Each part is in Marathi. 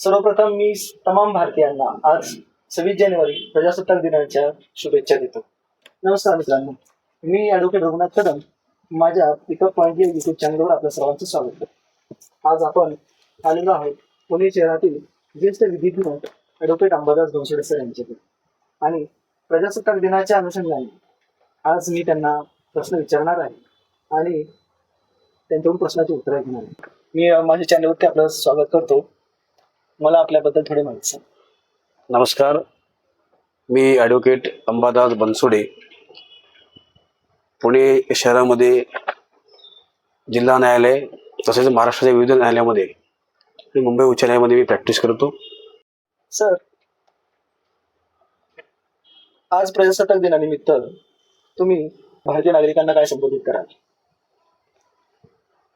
सर्वप्रथम मी तमाम भारतीयांना आज 26 जानेवारी प्रजासत्ताक दिनाच्या शुभेच्छा देतो. नमस्कार मित्रांनो, मी ॲडव्होकेट रघुनाथ कदम. माझ्या पिकअप पॉईंट या युट्यूब चॅनलवर आपल्या सर्वांचं स्वागत करतो. आज आपण आलेलो आहोत पुणे शहरातील ज्येष्ठ विधिज्ञ ॲडव्होकेट अंबादास बनसोडे सर यांच्याकडे, आणि प्रजासत्ताक दिनाच्या अनुषंगाने आज मी त्यांना प्रश्न विचारणार आहे आणि त्यांच्याकडून प्रश्नाची उत्तरं घेणार आहे. मी माझ्या चॅनलवरती आपलं स्वागत करतो. मला आपल्याबद्दल थोडी माहिती सांग. नमस्कार, मी ॲडव्होकेट अंबादास बनसोडे. पुणे शहरामध्ये जिल्हा न्यायालय तसेच महाराष्ट्राच्या विविध न्यायालयामध्ये आणि मुंबई उच्च न्यायालयामध्ये मी प्रॅक्टिस करतो. सर, आज प्रजासत्ताक दिनानिमित्त तुम्ही भारतीय नागरिकांना काय संबोधित कराल?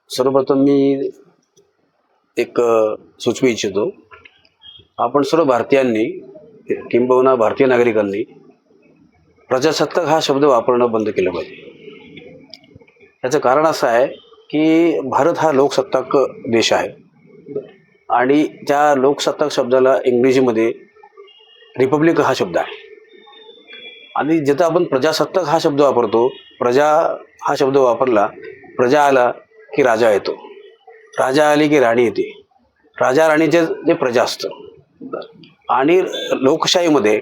सर्वप्रथम मी एक सुचवू इच्छितो, आपण सर्व भारतीयांनी किंबहुना भारतीय नागरिकांनी प्रजासत्ताक हा शब्द वापरणं बंद केलं पाहिजे. याचं कारण असं आहे की भारत हा लोकसत्ताक देश आहे आणि त्या लोकसत्ताक शब्दाला इंग्रजीमध्ये रिपब्लिक हा शब्द आहे. आणि जिथं आपण प्रजासत्ताक हा शब्द वापरतो, प्रजा हा शब्द वापरला, प्रजा आला की राजा येतो, राजा आली की राणी येते, राजा राणीचे जे प्रजा असतं. आणि लोकशाहीमध्ये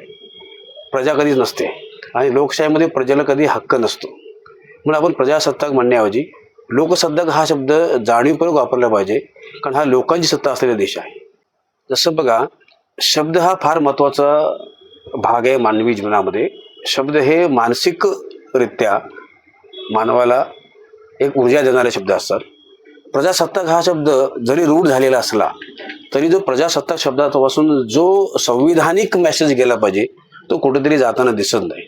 प्रजा कधीच नसते आणि लोकशाहीमध्ये प्रजेला कधी हक्क नसतो. म्हणून आपण प्रजासत्ताक म्हणण्याऐवजी लोकसत्ताक हा शब्द जाणीवपूर्वक वापरला पाहिजे, कारण हा लोकांची सत्ता असलेला देश आहे. जसं बघा, शब्द हा फार महत्त्वाचा भाग आहे मानवी जीवनामध्ये. शब्द हे मानसिकरित्या मानवाला एक ऊर्जा देणारे शब्द असतात. प्रजासत्ताक हा शब्द जरी रूढ झालेला असला तरी जो प्रजासत्ताक शब्दापासून जो संविधानिक मेसेज गेला पाहिजे तो कुठेतरी जाताना दिसत नाही.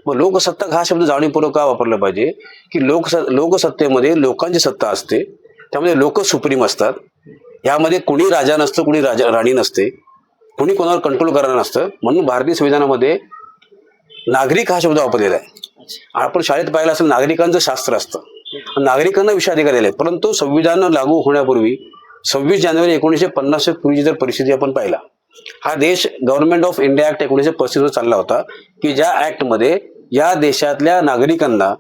मग लोकसत्ताक हा शब्द जाणीवपूर्वक का वापरला पाहिजे की लोकसत्तेमध्ये लोकांची सत्ता असते, त्यामध्ये लोक सुप्रीम असतात. यामध्ये कुणी राजा नसतं, कुणी राणी नसते, कुणी कोणावर कंट्रोल करणार नसतं. म्हणून भारतीय संविधानामध्ये नागरिक हा शब्द वापरलेला आहे. आपण शाळेत पाहिलं असेल, नागरिकांचं शास्त्र असतं, नागरिकांना विषयाधिकार दिले. परंतु संविधान लागू होण्यापूर्वी 26 जानेवारी 1950 पूर्वीची जर परिस्थिती आपण पाहिला, हा देश गव्हर्नमेंट ऑफ इंडिया ऍक्ट 1935 चालला होता की ज्या ऍक्टमध्ये या देशातल्या नागरिकांना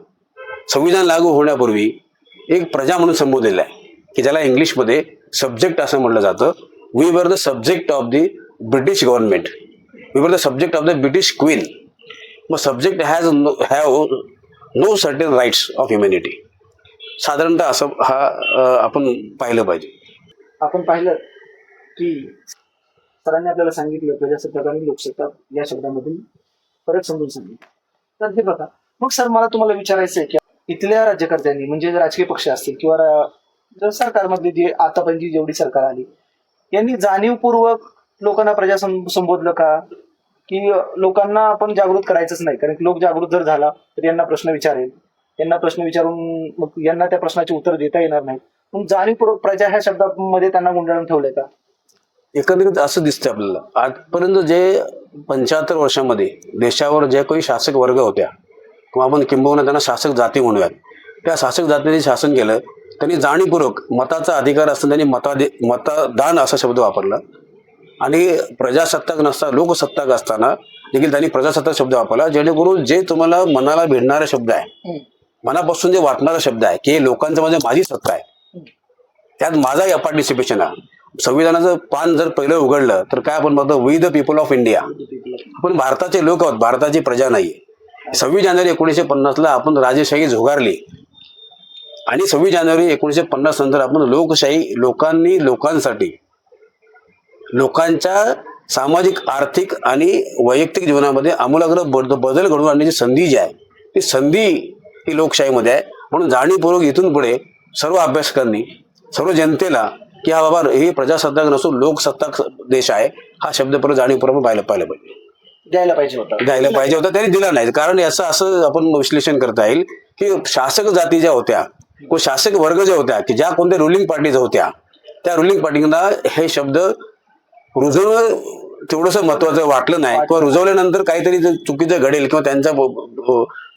संविधान लागू होण्यापूर्वी एक प्रजा म्हणून संबोधलेलं आहे, की ज्याला इंग्लिशमध्ये सब्जेक्ट असं म्हटलं जातं. We were the subject of the British government, we were the subject of the British queen. मग subject have no certain rights of humanity. साधारणतः असं आपण पाहिलं पाहिजे. आपण पाहिलं की सरांनी आपल्याला सांगितलं प्रजासत्ताक आणि लोकसत्ताक या शब्दामधून फरक समजून सांगितलं. तर हे बघा, मग सर मला तुम्हाला विचारायचं आहे की इथल्या राज्यकर्त्यांनी, म्हणजे राजकीय पक्ष असतील किंवा सरकारमधली जी आतापर्यंत जेवढी सरकार आली, यांनी जाणीवपूर्वक लोकांना प्रजा संबोधलं का, की लोकांना आपण जागृत करायचंच नाही? कारण लोक जागृत जर झाला तर यांना प्रश्न विचारेल, यांना प्रश्न विचारून मग यांना त्या प्रश्नाचे उत्तर देता येणार नाही. मग जाणीवपूर्वक प्रजा ह्या शब्दामध्ये त्यांना गुंडाळून ठेवलंय का? एकंदरीत असं दिसतंय आपल्याला. आजपर्यंत जे 75 वर्षामध्ये देशावर जे काही शासक वर्ग होत्या, किंवा आपण किंबहुना त्यांना शासक जाती म्हणूयात, त्या शासक जातीने शासन केलं. त्यांनी जाणीवपूर्वक मताचा अधिकार असताना त्यांनी मतदान असा शब्द वापरला, आणि प्रजासत्ताक नसताना लोकसत्ताक असताना देखील त्यांनी प्रजासत्ताक शब्द वापरला, जेणेकरून जे तुम्हाला मनाला भिडणारा शब्द आहे, मनापासून जे वाटणारा शब्द आहे की लोकांचं म्हणजे माझी सत्ता आहे, त्यात माझा पार्टिसिपेशन आहे. संविधानाचं पान जर पहिलं उघडलं तर काय आपण बघतो, we the people of India. आपण भारताचे लोक आहोत, भारताची प्रजा नाहीये. 26 जानेवारी 1950 आपण राजेशाही झुगारली, आणि 26 जानेवारी 1950 नंतर आपण लोकशाही, लोकांनी लोकांसाठी, लोकांच्या सामाजिक, आर्थिक आणि वैयक्तिक जीवनामध्ये आमूलाग्र बदल घडवून आणण्याची संधी जी आहे, ती संधी ही लोकशाहीमध्ये आहे. म्हणून जाणीवपूर्वक इथून पुढे सर्व अभ्यासकांनी, सर्व जनतेला की हा बाबा हे प्रजासत्ताक नसून लोकसत्ताक देश आहे हा शब्द परत जाणीवपूर्वक पाहिलं पाहिजे. द्यायला पाहिजे होता, त्यांनी दिला नाही. कारण याचं असं आपण विश्लेषण करता येईल की शासक जाती ज्या होत्या, किंवा शासक वर्ग ज्या होत्या, की ज्या कोणत्या रुलिंग पार्टीज होत्या, त्या रुलिंग पार्टीला हे शब्द रुजवणं तेवढंसं महत्वाचं वाटलं नाही, किंवा रुजवल्यानंतर काहीतरी चुकीचं घडेल किंवा त्यांचा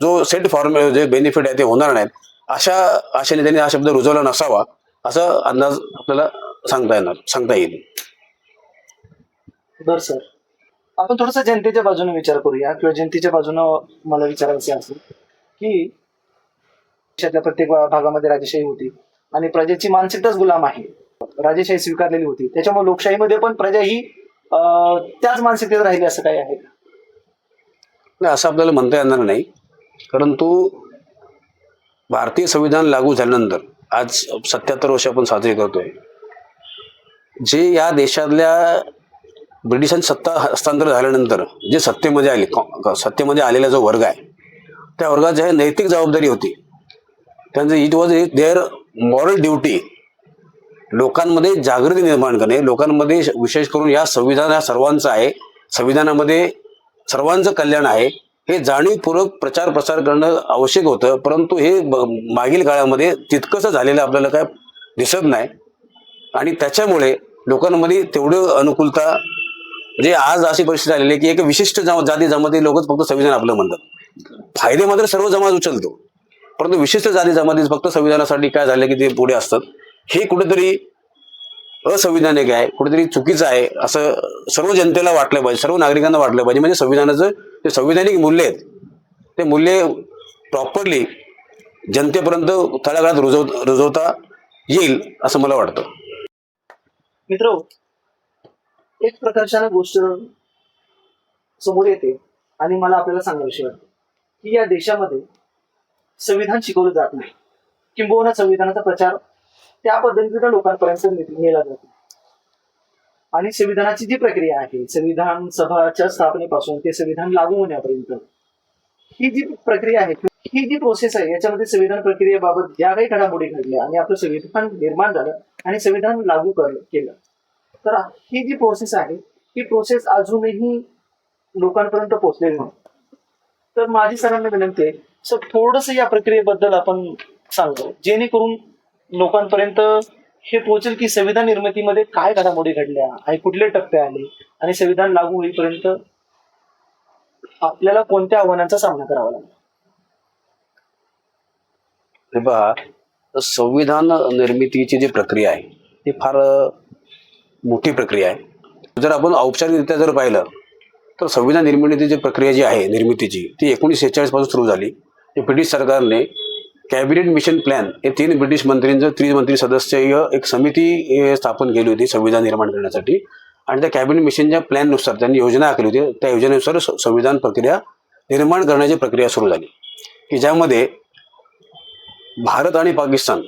जो सेट फॉर्म जे बेनिफिट आहे ते होणार नाहीत, अशा आशेने त्यांनी हा शब्द रुजवला नसावा, असा अंदाज आपल्याला सांगता येईल. बरं सर, आपण थोडंसं जनतेच्या बाजूने विचार करूया, किंवा जनतेच्या बाजूनं मला विचारायचे असेल की देशातल्या प्रत्येक भागामध्ये राजेशाही होती आणि प्रजेची मानसिकताच गुलाम आहे. राजेशाही स्वीकारलेली होती, त्याच्यामुळे लोकशाहीमध्ये पण प्रजा ही त्याच मानसिकतेत राहिली असं काही आहे का? नाही, असं आपल्याला म्हणता येणार नाही. परंतु भारतीय संविधान लागू झाल्यानंतर आज 77 वर्ष आपण साजरी करतोय. जे या देशातल्या ब्रिटिशांची सत्ता हस्तांतर झाल्यानंतर जे सत्तेमध्ये आलेला जो वर्ग आहे, त्या वर्गाची आहे नैतिक जबाबदारी होती. त्यांचं it was their moral duty लोकांमध्ये जागृती निर्माण करणे, लोकांमध्ये विशेष करून या संविधान हा सर्वांचं आहे, संविधानामध्ये सर्वांचं कल्याण आहे हे जाणीवपूर्वक प्रचार प्रसार करणं आवश्यक होतं. परंतु हे मागील काळामध्ये तितकंसं झालेलं आपल्याला काय दिसत नाही आणि त्याच्यामुळे लोकांमध्ये तेवढं अनुकूलता, म्हणजे आज अशी परिस्थिती आलेली आहे की एक विशिष्ट जाती जमाती लोकच फक्त संविधान आपलं म्हणतात. फायदे मात्र सर्व समाज उचलतो, परंतु विशिष्ट जाती जमाती फक्त संविधानासाठी काय झालं की ते पुढे असतात. हे कुठेतरी असंविधानिक आहे, कुठेतरी चुकीचं आहे असं सर्व जनतेला वाटलं पाहिजे, सर्व नागरिकांना वाटलं पाहिजे. म्हणजे संविधानाचं जे संविधानिक मूल्य आहेत ते मूल्य प्रॉपरली जनतेपर्यंत तळागाळात रुजवता येईल असं मला वाटतं. मित्र, एक प्रकारच्या गोष्ट समोर येते आणि मला आपल्याला सांगायची वाटते की या देशामध्ये संविधान शिकवलं जात नाही, किंबहुना संविधानाचा प्रचार त्या पद्धतीने लोकांपर्यंत नेला जातो. आणि संविधानाची जी प्रक्रिया आहे, संविधान सभाच्या स्थापनेपासून ते संविधान लागू होण्यापर्यंत ही जी प्रक्रिया आहे, ही जी प्रोसेस आहे, याच्यामध्ये संविधान प्रक्रियेबाबत ज्या काही घडामोडी घडल्या आणि आपलं संविधान निर्माण झालं आणि संविधान लागू केलं, तर ही जी प्रोसेस आहे ही प्रोसेस अजूनही लोकांपर्यंत पोहोचलेली नाही. तर माझी सरांना विनंती आहे, सर थोडंसं या प्रक्रियेबद्दल आपण सांगू, जेणेकरून लोकांपर्यंत हे पोहोचेल की संविधान निर्मितीमध्ये काय घडामोडी घडल्या आणि कुठले टप्पे आले आणि संविधान लागू होईपर्यंत आपल्याला कोणत्या आव्हानांचा सामना करावा लागला. हे पहा, संविधान निर्मितीची जी प्रक्रिया आहे ती फार मोठी प्रक्रिया आहे. जर आपण औपचारिकरित्या जर पाहिलं तर संविधान निर्मितीची प्रक्रिया जी आहे निर्मितीची ती 1946 पासून सुरू झाली. ब्रिटिश सरकारने कॅबिनेट मिशन प्लॅन हे 3 ब्रिटिश मंत्र्यांचं त्रिमंत्री सदस्यीय एक समिती स्थापन केली होती संविधान निर्माण करण्यासाठी. आणि त्या कॅबिनेट मिशनच्या प्लॅननुसार त्यांनी योजना आखली होती. त्या योजनेनुसार संविधान प्रक्रिया निर्माण करण्याची प्रक्रिया सुरू झाली की ज्यामध्ये भारत आणि पाकिस्तान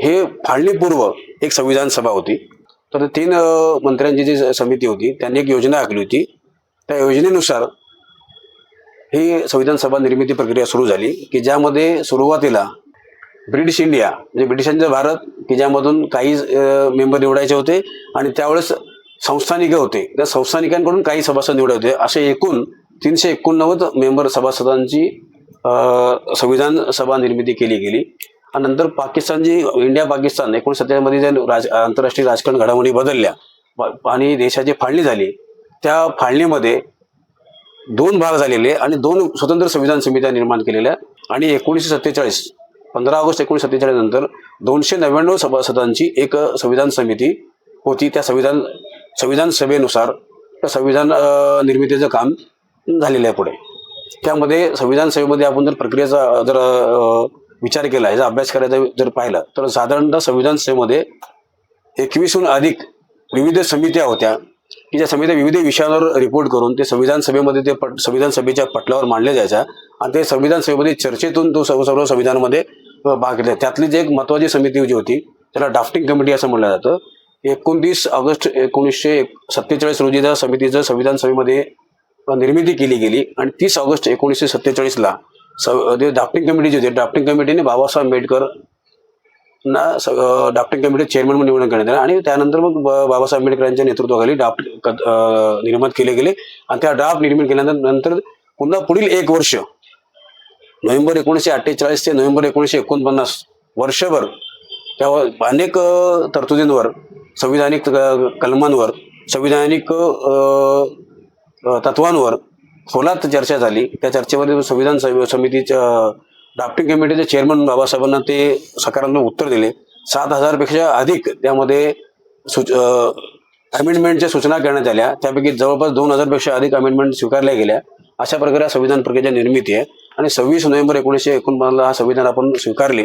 हे फाळणीपूर्व एक संविधान सभा होती. तर 3 मंत्र्यांची जी समिती होती त्यांनी एक योजना आखली होती. त्या योजनेनुसार ही संविधान सभा निर्मिती प्रक्रिया सुरू झाली की ज्यामध्ये सुरुवातीला ब्रिटिश इंडिया म्हणजे ब्रिटिशांचं भारत की ज्यामधून काही मेंबर निवडायचे होते आणि त्यावेळेस संस्थानिक होते, त्या संस्थानिकांकडून काही सभासद निवडायचे होते. असे एकूण 389 मेंबर सभासदांची संविधान सभा निर्मिती केली गेली. आणि नंतर पाकिस्तानची इंडिया पाकिस्तान 1947 मध्ये ज्या आंतरराष्ट्रीय राजकारण घडामोडी बदलल्या आणि देशाची फाळणी झाली, त्या फाळणीमध्ये 2 भाग झालेले आणि 2 स्वतंत्र संविधान समित्या निर्माण केलेल्या. आणि 1947 15 ऑगस्ट 1947 नंतर 299 सभासदांची एक संविधान समिती होती. त्या संविधान सभेनुसार त्या संविधान निर्मितीचं काम झालेलं आहे पुढे. त्यामध्ये संविधान सभेमध्ये आपण जर प्रक्रियेचा जर विचार केला, याचा अभ्यास करायचा जर पाहिला तर साधारणतः संविधान सभेमध्ये 21हून अधिक विविध समित्या होत्या की ज्या समित्या विविध विषयांवर रिपोर्ट करून ते संविधान सभेमध्ये ते संविधान सभेच्या पटलावर मांडल्या जायच्या आणि ते संविधान सभेमध्ये चर्चेतून तो सर्व संविधानामध्ये भाग घेतला. त्यातली जी एक महत्त्वाची समिती जी होती त्याला ड्राफ्टिंग कमिटी असं म्हटलं जातं. 29 ऑगस्ट 1947 रोजी त्या समितीचं संविधान सभेमध्ये निर्मिती केली गेली आणि 30 ऑगस्ट 1947ला ड्राफ्टिंग कमिटी जी होती, ड्राफ्टिंग कमिटीने बाबासाहेब आंबेडकर ना ड्राफ्टिंग कमिटी चेअरमन म्हणून निवडून करण्यात आलं आणि त्यानंतर मग बाबासाहेब आंबेडकर यांच्या नेतृत्वाखाली ड्राफ्ट निर्माण केले गेले. आणि त्या ड्राफ्ट निर्माण केल्यानंतर पुन्हा पुढील 1 वर्ष नोव्हेंबर 1948 ते नोव्हेंबर 1949 वर्षभर त्यावर अनेक तरतुदींवर, संविधानिक कलमांवर, संविधानिक तत्वांवर खोलात चर्चा झाली. त्या चर्चेमध्ये संविधान समितीच्या ड्राफ्टिंग कमिटीचे चेअरमन बाबासाहेबांना ते सकारात्मक उत्तर दिले. 7,000 पेक्षा अधिक त्यामध्ये अमेंडमेंटच्या सूचना करण्यात आल्या, त्यापैकी जवळपास 2000 पेक्षा अधिक अमेंडमेंट स्वीकारल्या गेल्या. अशा प्रकारे संविधान प्रक्रियेची निर्मिती आहे आणि 26 नोव्हेंबर 1949 हा संविधान आपण स्वीकारले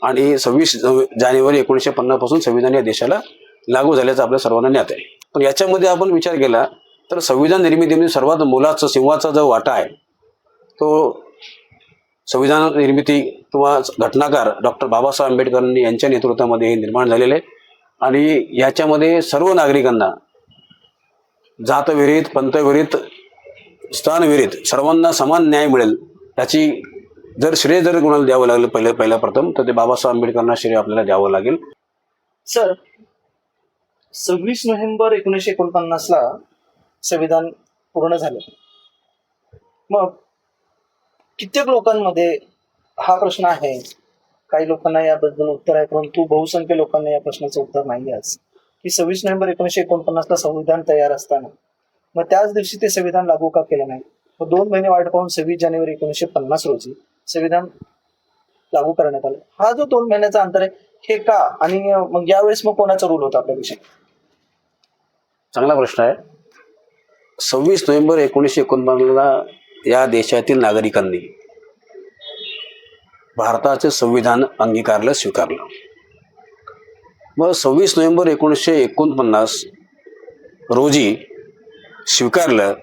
आणि 26 जानेवारी 1950 पासून संविधान या देशाला लागू झाल्याचं आपल्या सर्वांना ज्ञात आहे. पण याच्यामध्ये आपण विचार केला तर संविधान निर्मितीमध्ये सर्वात मोलाचा सिंहाचा जो वाटा आहे तो संविधान निर्मिती किंवा घटनाकार डॉक्टर बाबासाहेब आंबेडकरांनी यांच्या नेतृत्वामध्ये हे निर्माण झालेले आहे. आणि याच्यामध्ये सर्व नागरिकांना जातविरहित, पंथविरहित, स्थानविरहित सर्वांना समान न्याय मिळेल याची श्रेय जर कोणाला द्यावं लागलं पहिल्या प्रथम तर ते बाबासाहेब आंबेडकरांना श्रेय आपल्याला द्यावं लागेल. सर, 26 नोव्हेंबर 1949ला संविधान पूर्ण झालं. मग कित्येक लोकांमध्ये हा प्रश्न आहे, काही लोकांना याबद्दल उत्तर आहे, परंतु बहुसंख्य लोकांना या प्रश्नाचं उत्तर नाही आज, की 26 नोव्हेंबर 1949ला संविधान तयार असताना मग त्याच दिवशी ते संविधान लागू का केलं नाही. मग 2 महिने वाट पाहून 26 जानेवारी 1950 रोजी संविधान लागू करण्यात आलं. हा जो 2 महिन्याचा अंतर आहे हे का, आणि मग यावेळेस मग कोणाचा रोल होता आपल्याविषयी? चांगला प्रश्न आहे. 26 नोव्हेंबर 1949ला या देशातील नागरिकांनी भारताचे संविधान अंगीकारलं, स्वीकारलं. मग 26 नोव्हेंबर 1949 रोजी स्वीकारलं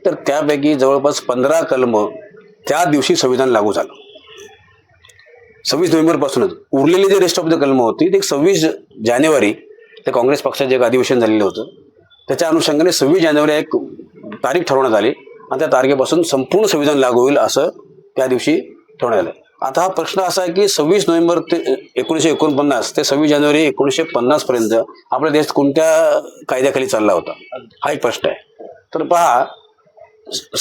तर त्यापैकी जवळपास 15 कलम त्या दिवशी संविधान लागू झालं. 26 नोव्हेंबर पासूनच उरलेले जे रेस्ट ऑफ द कलम होती ते 26 जानेवारी ते काँग्रेस पक्षाचे एक अधिवेशन झालेलं होतं. त्याच्या अनुषंगाने 26 जानेवारी एक तारीख ठरवण्यात आली आणि त्या तारखेपासून संपूर्ण संविधान लागू होईल असं त्या दिवशी ठरवण्यात आलं. आता हा प्रश्न असा आहे की 26 नोव्हेंबर ते 1949 ते 26 जानेवारी 1950 पर्यंत आपला देश कोणत्या कायद्याखाली चालला होता, हा एक प्रश्न आहे. तर पहा,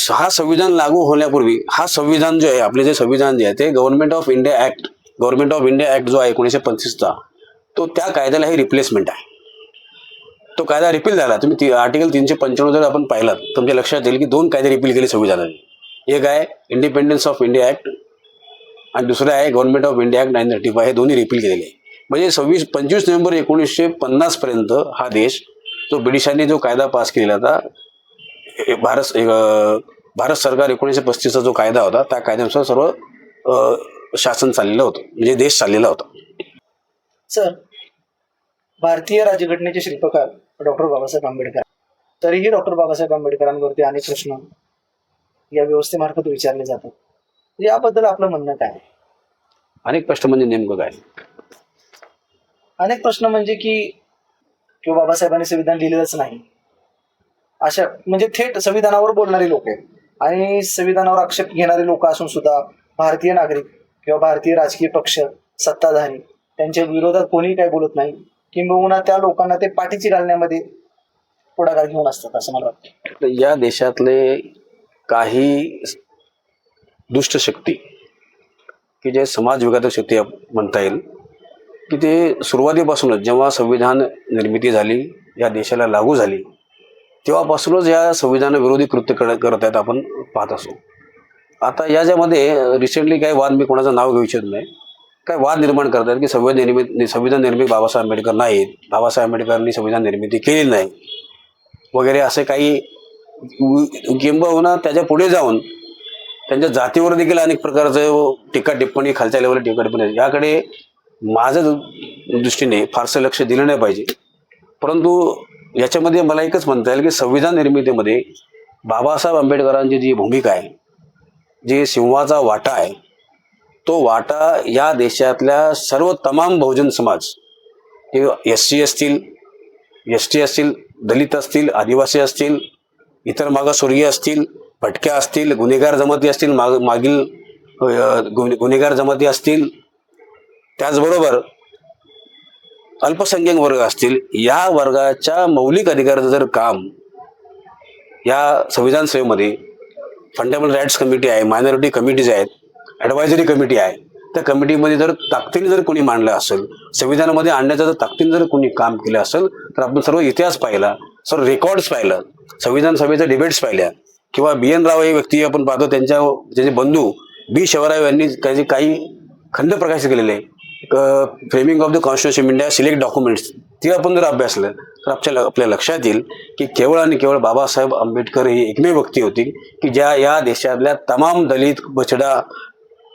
हा संविधान लागू होण्यापूर्वी हा संविधान जो आहे, आपले जे संविधान जे आहे ते गव्हर्नमेंट ऑफ इंडिया ऍक्ट जो आहे 1925चा, तो त्या कायद्याला ही रिप्लेसमेंट आहे. तो कायदा रिपील झाला. तुम्ही आर्टिकल 355 जर आपण पाहिलात तुमच्या लक्षात येईल की 2 कायदे रिपील केले संविधानाने. एक आहे इंडिपेंडन्स ऑफ इंडिया ऍक्ट आणि दुसरं आहे गव्हर्नमेंट ऑफ इंडिया ऍक्ट 1935. हे दोन्ही रिपील केलेले आहे. म्हणजे 25 नोव्हेंबर 1950 पर्यंत हा देश जो ब्रिटिशांनी जो कायदा पास केलेला होता, भारत सरकार 1935चा जो कायदा होता त्या कायद्यानुसार सर्व शासन चाललेलं होतं, म्हणजे देश चाललेला होता. सर, भारतीय राज्यघटनेचे शिल्पकार डॉक्टर बाबासाहेब आंबेडकर, तरीही डॉक्टर बाबासाहेब आंबेडकरांवरती अनेक प्रश्न या व्यवस्थेमार्फत विचारले जातात. याबद्दल आपलं म्हणणं काय? अनेक प्रश्न म्हणजे नेमकं काय? अनेक प्रश्न म्हणजे की बाबासाहेबांनी संविधान लिहिलेलंच नाही, अशा म्हणजे थेट संविधानावर बोलणारे लोक आहेत आणि संविधानावर आक्षेप घेणारे लोक असून सुद्धा भारतीय नागरिक किंवा भारतीय राजकीय पक्ष, सत्ताधारी त्यांच्या विरोधात कोणीही काही बोलत नाही, किंबहुना त्या लोकांना ते पाठीशी घालण्यामध्ये पुढाकार घेऊन असतात असं मला वाटतं. या देशातले काही दुष्ट शक्ती की जे समाज विघातक शक्ती म्हणता येईल की ते सुरुवातीपासूनच जेव्हा संविधान निर्मिती झाली, या देशाला लागू झाली, तेव्हापासूनच या संविधानाविरोधी कृत्य करत आहेत आपण पाहत असो. आता याच्यामध्ये रिसेंटली काही वाद, मी कोणाचं नाव घेऊ इच्छित नाही, काय वाद निर्माण करतात की संविधान निर्मिती बाबासाहेब आंबेडकर नाहीत, बाबासाहेब आंबेडकरांनी संविधान निर्मिती केली नाही वगैरे असे काही, किंबहुना त्याच्या पुढे जाऊन त्यांच्या जातीवर देखील अनेक प्रकारचं टीका टिप्पणी, खालच्या लेवलला टीका टिप्पणी, याकडे माझ्या दृष्टीने फारसं लक्ष दिलं नाही पाहिजे. परंतु याच्यामध्ये मला एकच म्हणता येईल की संविधान निर्मितीमध्ये बाबासाहेब आंबेडकरांची जी भूमिका आहे, जी सिंहाचा वाटा आहे, तो वाटा या देशातल्या सर्व तमाम बहुजन समाज, SC असतील, ST असतील, दलित असतील, आदिवासी असतील, इतर मागासवर्गीय असतील, भटक्या असतील, गुन्हेगार जमाती असतील, मागील गुन्हेगार जमाती असतील, त्याचबरोबर अल्पसंख्याक वर्ग असतील, या वर्गाच्या मौलिक अधिकाराचं जर काम या संविधान सभेमध्ये फंडामेंटल राईट्स कमिटी आहे, मायनॉरिटी कमिटीज आहेत, ॲडवायझरी कमिटी आहे, त्या कमिटीमध्ये जर ताकदीने जर कोणी मांडलं असेल, संविधानामध्ये आणण्याचं जर ताकदीने जर कोणी काम केलं असेल, तर आपण सर्व इतिहास पाहिला, सर्व रेकॉर्ड्स पाहिलं, संविधान सभेच्या डिबेट्स पाहिल्या, किंवा BN राव हे व्यक्ती आपण पाहतो, त्यांचे बंधू B शिवराव यांनी काही खंड प्रकाशित केलेले, framing of the constitution India select documents, ते आपण जर अभ्यासलं तर तर आपल्या लक्षात येईल की केवळ आणि केवळ बाबासाहेब आंबेडकर ही एकमेव व्यक्ती होती की ज्या या देशातल्या तमाम दलित बछडा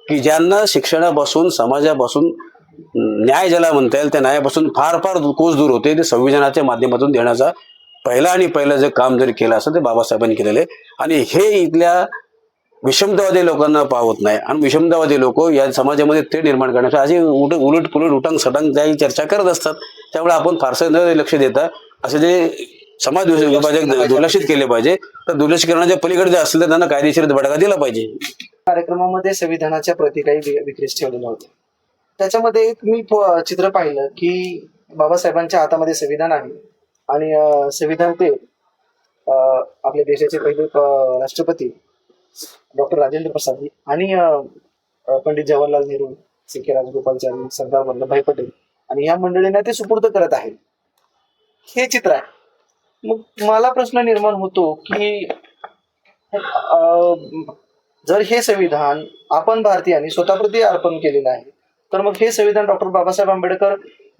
की ज्यांना शिक्षणापासून समाजापासून न्याय ज्याला म्हणता येईल त्या न्यायापासून फार फार कोस दूर होते, ते संविधानाच्या माध्यमातून देण्याचा पहिलं जे काम जरी केलं असं ते बाबासाहेबांनी केलेलं आहे. आणि हे इथल्या विषमतावादी लोकांना पावत नाही आणि विषमतावादी लोक या समाजामध्ये ते निर्माण करण्यासाठी असे उलट पुलट उटांग सटांग त्याही चर्चा करत असतात. त्यामुळे आपण फारसं न लक्ष देता असे जे समाज विभाजक दुर्लक्षित केले पाहिजे, तर दुर्लक्षित करण्याच्या पलीकडे जे असलं तर त्यांना कायदेशीर बडगा दिला पाहिजे. कार्यक्रमामध्ये संविधानाच्या प्रती काही विक्रीस ठेवलेल्या होत्या. त्याच्यामध्ये एक मी चित्र पाहिलं की बाबासाहेबांच्या हातामध्ये संविधान आहे आणि संविधान ते आपल्या देशाचे पहिले राष्ट्रपती डॉक्टर राजेंद्र प्रसाद आणि पंडित जवाहरलाल नेहरू, सी.के. राजगोपालचारी, सरदार वल्लभभाई पटेल आणि या मंडळींना ते सुपूर्द करत आहेत. हे चित्र आहे. मग मला प्रश्न निर्माण होतो की जर हे संविधान आपण भारतीयांनी स्वतःप्रती अर्पण केलेलं आहे, तर मग हे संविधान डॉक्टर बाबासाहेब आंबेडकर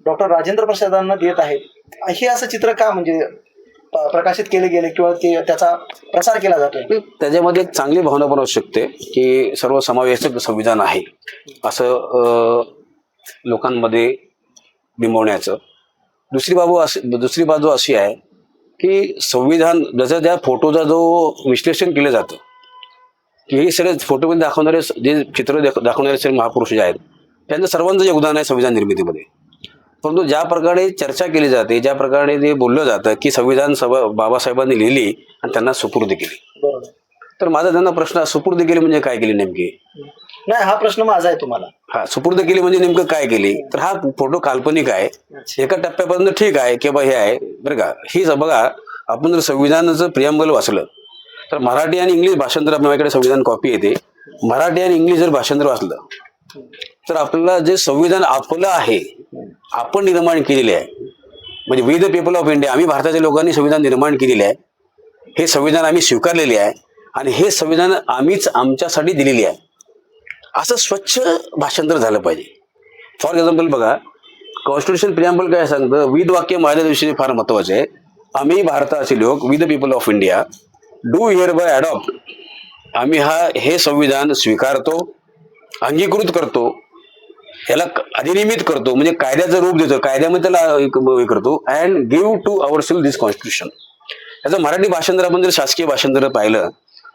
डॉक्टर राजेंद्र प्रसादांना देत आहेत, हे असं चित्र का म्हणजे प्रकाशित केले गेले किंवा त्याचा प्रसार केला जातोय? त्याच्यामध्ये एक चांगली भावना पण असू शकते की सर्वसमावेशक संविधान आहे असं लोकांमध्ये बिंबवण्याचं. दुसरी बाजू अशी आहे की संविधान जसं त्या फोटोचा जो विश्लेषण केलं जातं की हे सगळे फोटोमध्ये दाखवणारे जे चित्र दाखवणारे सगळे महापुरुष जे आहेत त्यांचं सर्वांचं योगदान आहे संविधान निर्मितीमध्ये. परंतु ज्या प्रकारे चर्चा केली जाते, ज्या प्रकारे ते बोललं जातं की संविधान बाबासाहेबांनी लिहिली आणि त्यांना सुपूर्द केली, तर माझा त्यांना प्रश्न, सुपूर्द केली म्हणजे काय केली नेमकी? नाही, हा प्रश्न माझा आहे तुम्हाला. हा, सुपूर्द केली म्हणजे नेमकं काय केली? तर हा फोटो काल्पनिक आहे. एका टप्प्यापर्यंत ठीक आहे की बा हे आहे बरं का. ही बघा, आपण जर संविधानाचं प्रियांबल वाचलं तर मराठी आणि इंग्लिश भाषांतर, माझ्याकडे संविधान कॉपी येते, मराठी आणि इंग्लिश जर भाषांतर वाचलं तर आपल्याला जे संविधान आपलं आहे, आपण निर्माण केलेले आहे, म्हणजे we the people of India, आम्ही भारताच्या लोकांनी संविधान निर्माण केलेले आहे, हे संविधान आम्ही स्वीकारलेले आहे आणि हे संविधान आम्हीच आमच्यासाठी दिलेले आहे, असं स्वच्छ भाषांतर झालं पाहिजे. फॉर एक्झाम्पल बघा, कॉन्स्टिट्यूशन प्रियांबल काय सांगतं, विध वाक्य माझ्या दृष्टीने फार महत्वाचे आहे. आम्ही भारताचे लोक, we the people of India do hereby adopt, आम्ही हे संविधान स्वीकारतो, अंगीकृत करतो, याला अधिनियमित करतो, म्हणजे कायद्याचं रूप देतो, कायद्यामध्ये त्याला हे करतो, and give to our self this constitution. याचं मराठी भाषांतर आपण जर शासकीय भाषांतर पाहिलं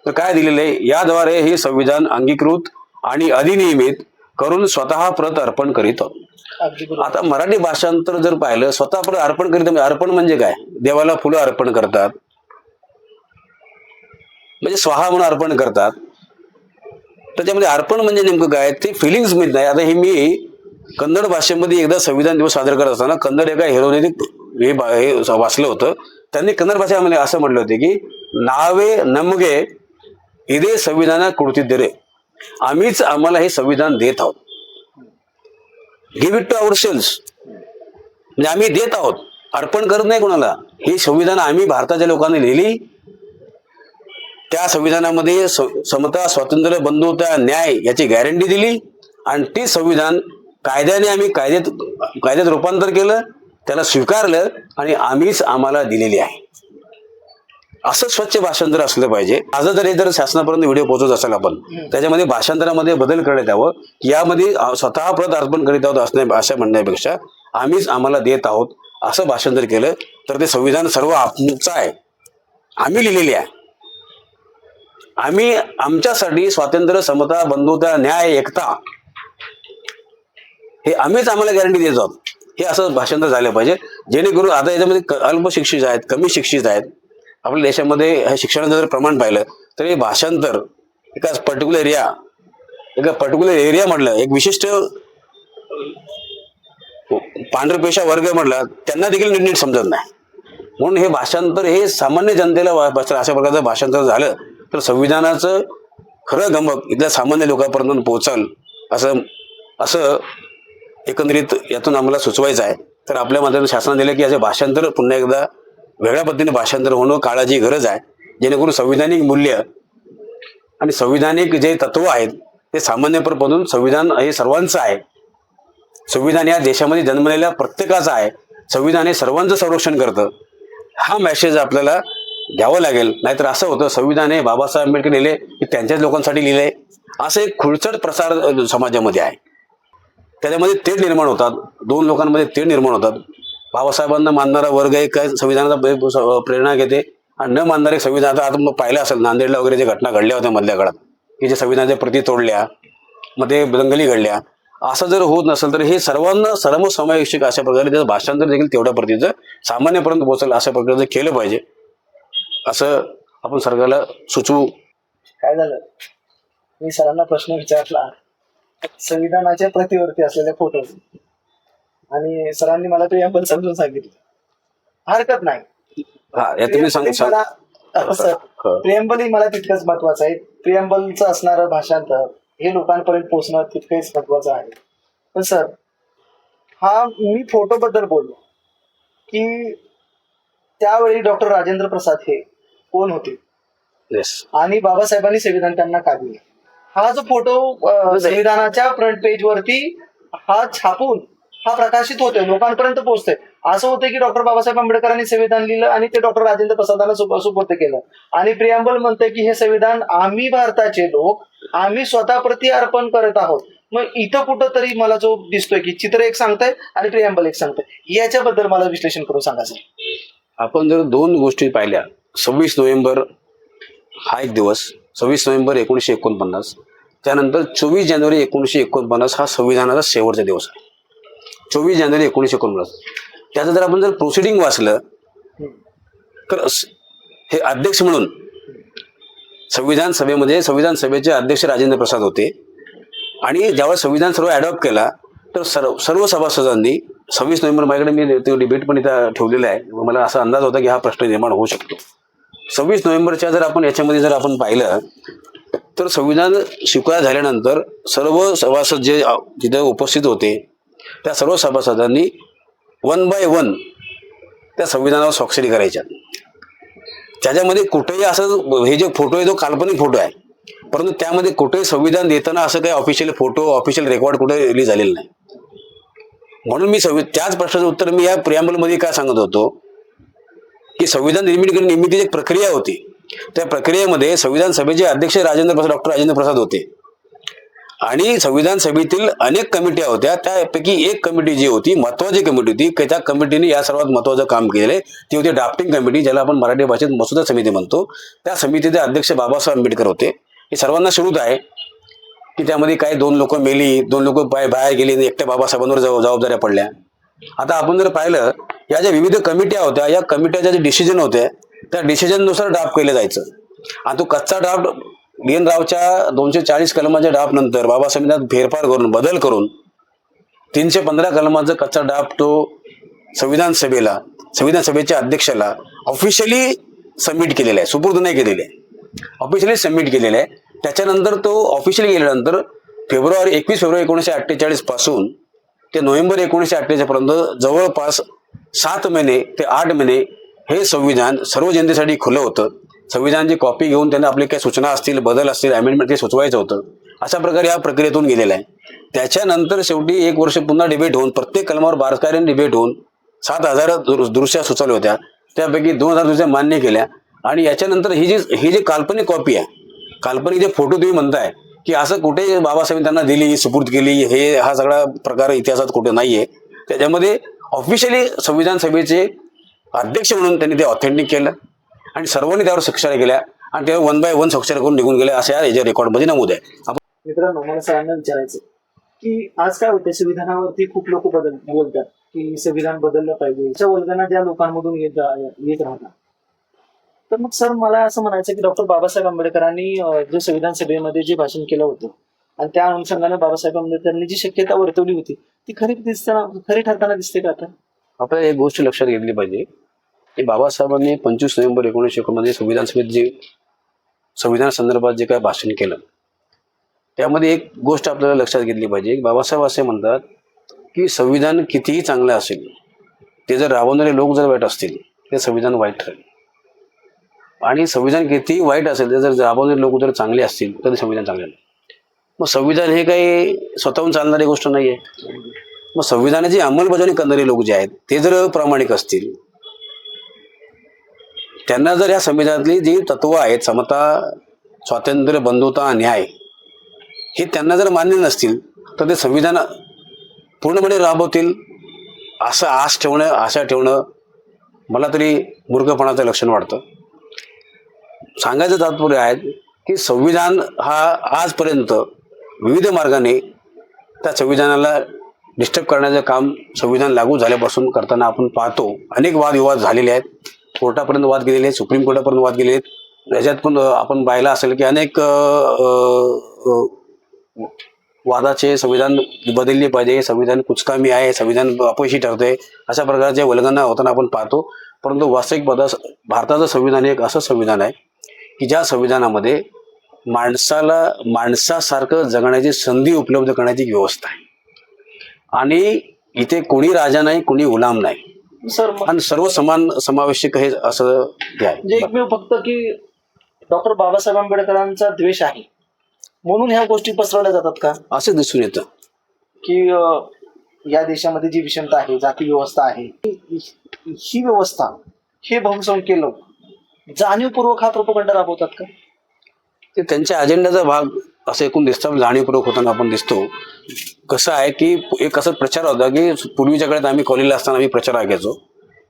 तर काय दिलेलं आहे, याद्वारे हे संविधान अंगीकृत आणि अधिनियमित करून स्वतः प्रत अर्पण करीत आहोत. आता मराठी भाषांतर जर पाहिलं, स्वतः प्रत अर्पण करीत, अर्पण म्हणजे काय? देवाला फुलं अर्पण करतात, म्हणजे स्वाहा म्हणून अर्पण करतात. त्याच्यामध्ये अर्पण म्हणजे नेमकं काय ते फिलिंग्स मिळत नाही. आता हे मी कन्नड भाषेमध्ये एकदा संविधान दिवस साजरा करत असताना कन्नड एका हिरोने हे वाचलं होतं. त्यांनी कन्नड भाषेमध्ये असं म्हटलं होतं की नावे नमगे इदे संविधान कृतीद्दरे, आम्हीच आम्हाला हे संविधान देत आहोत. Give it to our selves, म्हणजे आम्ही देत आहोत, अर्पण करत नाही कोणाला. हे संविधान आम्ही भारताच्या लोकांनी लिहिली, त्या संविधानामध्ये समता, स्वातंत्र्य, बंधुता, न्याय याची गॅरंटी दिली आणि ते संविधान कायद्याने आम्ही कायद्यात रूपांतर केलं, त्याला स्वीकारलं आणि आम्हीच आम्हाला दिलेली आहे, असं स्वच्छ भाषांतर असलं पाहिजे. माझं जर शासनापर्यंत व्हिडिओ पोहोचत असेल आपण, त्याच्यामध्ये भाषांतरामध्ये बदल करण्यात यावं, यामध्ये स्वतः प्रत अर्पण करीत आहोत असं म्हणण्यापेक्षा आम्हीच आम्हाला देत आहोत असं भाषांतर केलं तर ते संविधान सर्व आमचं आहे, आम्ही लिहिलेले आहे, आम्ही आमच्यासाठी स्वातंत्र्य, समता, बंधुता, न्याय, एकता हे आम्हीच आम्हाला गॅरंटी देत आहोत, हे असं भाषांतर झालं पाहिजे. जेणेकरून आता याच्यामध्ये अल्पशिक्षित आहेत, कमी शिक्षित आहेत, आपल्या देशामध्ये शिक्षणाचं जर प्रमाण पाहिलं तर हे भाषांतर एका पर्टिक्युलर एरिया म्हटलं, एक विशिष्ट पांढरपेशा वर्ग म्हटलं, त्यांना देखील नीट समजत नाही. म्हणून हे भाषांतर हे सामान्य जनतेला अशा प्रकारचं भाषांतर झालं तर संविधानाचं खरं गमक इथल्या सामान्य लोकांपर्यंत पोहोचल असं एकंदरीत यातून आम्हाला सुचवायचं आहे. तर आपल्या माध्यमातून शासनाने दिलं की याचे भाषांतर पुन्हा एकदा वेगळ्या पद्धतीने भाषांतर होणं काळाची गरज आहे, जेणेकरून संविधानिक मूल्य आणि संविधानिक जे तत्व आहेत ते सामान्यपणे, संविधान हे सर्वांचं आहे, संविधान या देशामध्ये जन्मलेल्या प्रत्येकाचं आहे, संविधान हे सर्वांचं संरक्षण करतं, हा मेसेज आपल्याला घ्यावं लागेल. नाहीतर असं होतं संविधान हे बाबासाहेब आंबेडकर लिहिले की त्यांच्याच लोकांसाठी लिहिलंय, असं एक खुळचट प्रसार समाजामध्ये आहे. त्याच्यामध्ये तेढ निर्माण होतात, दोन लोकांमध्ये तेढ निर्माण होतात. बाबासाहेबांना मानणारा वर्ग एक काय संविधानाचा प्रेरणा घेते आणि न मानणारे संविधान. आता मग पाहिलं असेल नांदेडला वगैरे जे घटना घडल्या होत्या मधल्या काळात, की जे संविधानाच्या प्रती तोडल्या, मग ते दंगली घडल्या. असं जर होत नसेल तर हे सर्वांना सर्वसमावेशक अशा प्रकारे त्याचं भाषांतर देखील तेवढ्या प्रतीचं सामान्यपर्यंत पोहोचेल अशा प्रकारचं केलं पाहिजे, असं आपण सरकारला सुचवू. काय झालं, मी सरांना प्रश्न विचारला संविधानाच्या प्रतिवरती असलेले फोटो, आणि सरांनी मला ते आपण समजून सांगितलं. हरकत नाही. हा, या तुम्ही सांगू सर, प्रिएम्बल ही मला तितकंच महत्वाचं आहे. प्रिएम्बलचं असणारं भाषांतर हे लोकांपर्यंत पोहोचणं तितकंच महत्वाचं आहे. पण सर, हा मी फोटो बद्दल बोललो की त्यावेळी डॉक्टर राजेंद्र प्रसाद हे कोण होते आणि बाबासाहेबांनी संविधान त्यांना का दिले. हा जो फोटो संविधानाच्या फ्रंट पेज वरती हा छापून हा प्रकाशित होतोय, लोकांपर्यंत पोहोचतोय. असं होतं की डॉक्टर बाबासाहेब आंबेडकरांनी संविधान लिहिलं आणि ते डॉक्टर राजेंद्र प्रसादांना सुपूर्द केलं, आणि प्रिएम्बल म्हणतंय की हे संविधान आम्ही भारताचे लोक आम्ही स्वतःप्रती अर्पण करत आहोत. मग इथं कुठंतरी मला जो दिसतोय की चित्र एक सांगतंय आणि प्रिएम्बल एक सांगतंय, याच्याबद्दल मला विश्लेषण करून सांगायचं. आपण जर दोन गोष्टी पाहिल्या, 26 नोव्हेंबर हा एक दिवस, 26 नोव्हेंबर 1949, त्यानंतर 24 जानेवारी 1949 हा संविधानाचा शेवटचा दिवस आहे. 24 जानेवारी 1949. त्याचं जर आपण जर प्रोसिडिंग वाचलं तर हे अध्यक्ष म्हणून संविधान सभेचे अध्यक्ष राजेंद्र प्रसाद होते, आणि ज्यावेळेस संविधान सर्व अडॉप्ट केला तर सर्व सभासदांनी 26 नोव्हेंबर, माझ्याकडे मी तो डिबेट पण इथं ठेवलेला आहे, मला असा अंदाज होता की हा प्रश्न निर्माण होऊ शकतो. 26 नोव्हेंबरच्या जर आपण याच्यामध्ये जर आपण पाहिलं तर संविधान स्वीकार झाल्यानंतर सर्व सभासद जे तिथे उपस्थित होते त्या सर्व सभासदांनी 1 by 1 त्या संविधानावर स्वाक्षरी करायच्या. त्याच्यामध्ये कुठेही असं, हे जे फोटो आहे तो काल्पनिक फोटो आहे, परंतु त्यामध्ये कुठेही संविधान देताना असं काही ऑफिशियल फोटो ऑफिशियल रेकॉर्ड कुठे रिलीज झालेलं नाही. म्हणून मी त्याच प्रश्नाचं उत्तर मी या प्रिएम्बलमध्ये काय सांगत होतो की संविधान निर्मितीची एक प्रक्रिया होती. त्या प्रक्रियेमध्ये संविधान सभेचे अध्यक्ष डॉक्टर राजेंद्र प्रसाद होते, आणि संविधान सभेतील अनेक कमिट्या होत्या. त्यापैकी एक कमिटी जी होती, महत्वाची कमिटी होती, की त्या कमिटीने या सर्वात महत्वाचं काम केले, ती होती ड्राफ्टिंग कमिटी, ज्याला आपण मराठी भाषेत मसुदा समिती म्हणतो. त्या समितीचे अध्यक्ष बाबासाहेब आंबेडकर होते. हे सर्वांना श्रुत आहे की त्यामध्ये काही 2 लोक मेली, 2 लोक बाहेर गेली, एकट्या बाबासाहेबांवर जबाबदाऱ्या पडल्या. आता आपण जर पाहिलं, या ज्या विविध कमिट्या होत्या, या कमिट्याच्या जे डिसिजन होत्या त्या डिसिजननुसार ड्राफ्ट केले जायचं. आणि तो कच्चा ड्राफ्ट डी.एन. रावच्या 240 कलमाच्या ड्राफ्ट नंतर बाबासाहेबांना फेरफार करून बदल करून 315 कलमाचा कच्चा ड्राफ्ट तो संविधान सभेच्या अध्यक्षाला ऑफिशियली सबमिट केलेला आहे, सुपूर्द नाही केलेले आहे, ऑफिशियली सबमिट केलेला आहे. त्याच्यानंतर तो ऑफिशियली गेल्यानंतर 21 फेब्रुवारी 1948 पासून ते नोव्हेंबर 1948 पर्यंत जवळपास 7 महिने ते 8 महिने हे संविधान सर्व जनतेसाठी खुलं होतं. संविधानाची कॉपी घेऊन त्यांना आपले काही सूचना असतील, बदल असतील, अमेंडमेंट ते सुचवायचं होतं. अशा प्रकारे या प्रक्रियेतून गेलेला आहे. त्याच्यानंतर शेवटी 1 वर्ष पुन्हा डिबेट होऊन प्रत्येक कलमावर बारकाईने डिबेट होऊन 7,000 दुरुस्त्या सुचवल्या होत्या. त्यापैकी 2,000 दुरुस्त्या मान्य केल्या. आणि याच्यानंतर ही जी काल्पनिक कॉपी आहे, काल्पनिक जे फोटो तुम्ही म्हणताय की असं कुठे बाबासाहेब त्यांना दिली, सुपूर्द केली, हा सगळा प्रकार इतिहासात कुठे नाहीये. त्याच्यामध्ये ऑफिशियली संविधान सभेचे अध्यक्ष म्हणून त्यांनी ते ऑथेंटिक केलं आणि सर्वांनी त्यावर स्वाक्षऱ्या केल्या आणि ते 1 by 1 स्वाक्षऱ्या करून निघून गेले, असं याच्या रेकॉर्डमध्ये नमूद आहे. मित्रांनो, मला सरांना विचारायचं की आज काय होतं, संविधानावरती खूप लोक बोलतात की संविधान बदललं पाहिजे, अशा वल्गना ज्या लोकांमधून येत राहतात. तर मग सर, मला असं म्हणायचं की डॉक्टर बाबासाहेब आंबेडकरांनी जे संविधान सभेमध्ये जे भाषण केलं होतं आणि त्या अनुषंगाने बाबासाहेब आंबेडकरांनी जी शक्यता वर्तवली होती ती खरी ठरताना दिसते का? आता आपल्याला एक गोष्ट लक्षात घेतली पाहिजे की बाबासाहेबांनी 25 नोव्हेंबर 1949 संविधान सभेत जे संविधान संदर्भात जे काय भाषण केलं त्यामध्ये एक गोष्ट आपल्याला लक्षात घेतली पाहिजे की बाबासाहेब असे म्हणतात की संविधान कितीही चांगलं असेल, ते जर राबवणारे लोक जर वाईट असतील ते संविधान वाईट ठरेल, आणि संविधान कितीही वाईट असेल ते जर राबवणारे लोक जर चांगले असतील तर ते संविधान चांगले नाही. मग संविधान हे काही स्वतःहून चालणारी गोष्ट नाहीये. मग संविधानाची अंमलबजावणी करणारे लोक जे आहेत ते जर प्रामाणिक असतील, त्यांना जर या संविधानातली जी तत्व आहेत, समता, स्वातंत्र्य, बंधुता, न्याय, हे त्यांना जर मान्य नसतील तर ते संविधान पूर्णपणे राबवतील असं आशा ठेवणं मला तरी मूर्खपणाचं लक्षण वाटतं. सांगायचं तात्पर्य आहे की संविधान हा आजपर्यंत विविध मार्गाने त्या संविधानाला डिस्टर्ब करण्याचं काम संविधान लागू झाल्यापासून करताना आपण पाहतो. अनेक वादविवाद झालेले आहेत, कोर्टापर्यंत वाद गेलेले आहेत, सुप्रीम कोर्टापर्यंत वाद गेलेले आहेत. याच्यात पण आपण पाहिलं असेल की अनेक वादाचे संविधान बदलले पाहिजे, संविधान कुचकामी आहे, संविधान अपयशी ठरते, अशा प्रकारच्या वल्गना होताना आपण पाहतो. परंतु वास्तविक भारताचं संविधान एक असं संविधान आहे की ज्या संविधानामध्ये माणसाला माणसासारखं जगण्याची संधी उपलब्ध करण्याची एक व्यवस्था आहे. आणि इथे कोणी राजा नाही, कोणी गुलाम नाही, सर आणि सर्व समान समावेशक हे असं हे आहे. म्हणजे एकमेव फक्त की डॉक्टर बाबासाहेब आंबेडकरांचा द्वेष आहे म्हणून ह्या गोष्टी पसरवल्या जातात का, असं दिसून येतं की या देशामध्ये जी विषमता आहे, जाती व्यवस्था आहे, ही व्यवस्था हे बहुसंख्य लोक जाणीवपूर्वक हा प्रोपगंडा राबवतात का? ते त्यांच्या अजेंड्याचा भाग असं एकूण दिसतं, जाणीवपूर्वक होताना आपण दिसतो. कसं आहे की एक असं प्रचार होता की पूर्वीच्या काळात आम्ही कॉलेजला असताना आम्ही प्रचार ऐकायचो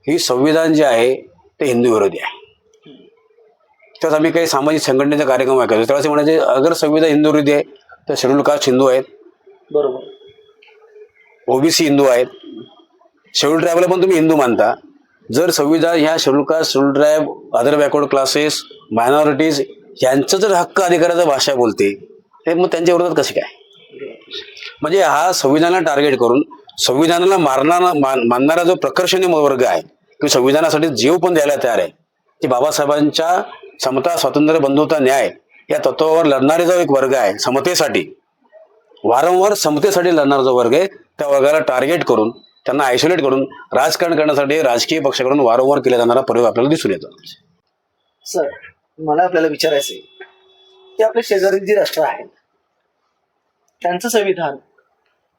की संविधान जे आहे ते हिंदू विरोधी आहे. त्यात आम्ही काही सामाजिक संघटनेचा कार्यक्रम ऐकायचो, त्यावेळेस म्हणायचे अगर संविधान हिंदू विरोधी आहे तर शेड्यूल कास्ट हिंदू आहेत, बरोबर, ओबीसी हिंदू आहेत, शेड्यूल ट्रायबला पण तुम्ही हिंदू मानता. जर संविधान ह्या schedule caste, schedule tribe, other backward classes, minorities यांचं जर हक्क अधिकाराचा भाषा बोलते ते मग त्यांच्या विरोधात कसे काय? म्हणजे हा संविधानाला टार्गेट करून संविधानाला मानणारा जो प्रकर्षणी वर्ग आहे की संविधानासाठी जीव पण द्यायला तयार आहे, की बाबासाहेबांच्या समता, स्वातंत्र्य, बंधुता, न्याय या तत्वावर लढणारे जो एक वर्ग आहे, समतेसाठी वारंवार समतेसाठी लढणारा जो वर्ग आहे, त्या वर्गाला टार्गेट करून त्यांना आयसोलेट करून राजकारण करण्यासाठी राजकीय पक्षाकडून वारंवार केला जाणारा प्रयोग आपल्याला दिसून येतो. सर मला आपल्याला विचारायचं आहे की आपले शेजारी जी राष्ट्र आहेत त्यांचं संविधान